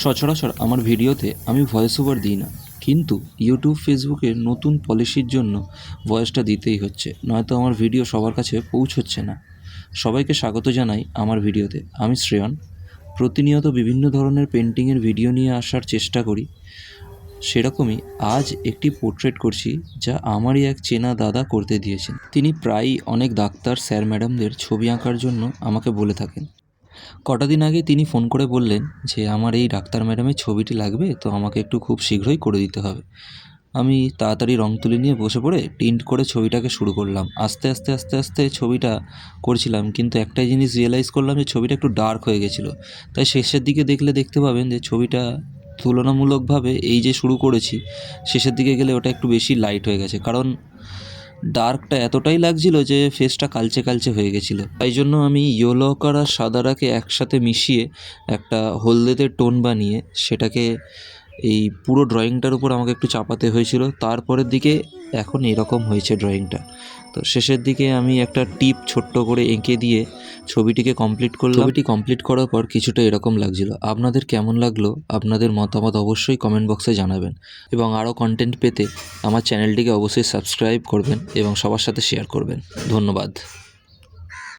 সচরাচর আমার ভিডিওতে আমি ভয়েস ওভার দিই না, কিন্তু ইউটিউব ফেসবুকের নতুন পলিসির জন্য ভয়েসটা দিতেই হচ্ছে, নয়তো আমার ভিডিও সবার কাছে পৌঁছচ্ছে না। সবাইকে স্বাগত জানাই আমার ভিডিওতে। আমি শ্রেয়ন। প্রতিনিয়ত বিভিন্ন ধরনের পেন্টিংয়ের ভিডিও নিয়ে আসার চেষ্টা করি। সেরকমই আজ একটি পোর্ট্রেট করছি, যা আমারই এক চেনা দাদা করতে দিয়েছেন। তিনি প্রায়ই অনেক ডাক্তার স্যার ম্যাডামদের ছবি আঁকার জন্য আমাকে বলে থাকেন। কটা দিন আগে তিনি ফোন করে বললেন যে আমার এই ডাক্তার ম্যাডামের ছবিটি লাগবে, তো আমাকে একটু খুব শীঘ্রই করে দিতে হবে। আমি তাড়াতাড়ি রং তুলি নিয়ে বসে পড়ে টিন্ট করে ছবিটাকে শুরু করলাম। আস্তে আস্তে আস্তে আস্তে ছবিটা করছিলাম, কিন্তু একটাই জিনিস রিয়েলাইজ করলাম যে ছবিটা একটু ডার্ক হয়ে গেছিলো। তাই শেষের দিকে দেখলে দেখতে পাবেন যে ছবিটা তুলনামূলকভাবে এই যে শুরু করেছি, শেষের দিকে গেলে ওটা একটু বেশি লাইট হয়ে গেছে, কারণ ডার্কটা এতটাই লাগছিল যে ফেসটা কালচে কালচে হয়ে গেছিলো। তাই জন্য আমি ইয়েলো কালার আর সাদাটাকে একসাথে মিশিয়ে একটা হলদেতে টোন বানিয়ে সেটাকে এই পুরো ড্রয়িংটার উপর আমাকে একটু চাপাতে হয়েছিল। তারপরের দিকে এখন এরকম হয়েছে ড্রয়িংটা। তো শেষের দিকে আমি একটা টিপ ছোট্ট করে এঁকে দিয়ে ছবিটিকে কমপ্লিট করলাম। ছবিটি কমপ্লিট করার পর কিছুটা এরকম লাগছিল। আপনাদের কেমন লাগলো আপনাদের মতামত অবশ্যই কমেন্ট বক্সে জানাবেন, এবং আরও কন্টেন্ট পেতে আমার চ্যানেলটিকে অবশ্যই সাবস্ক্রাইব করবেন এবং সবার সাথে শেয়ার করবেন। ধন্যবাদ।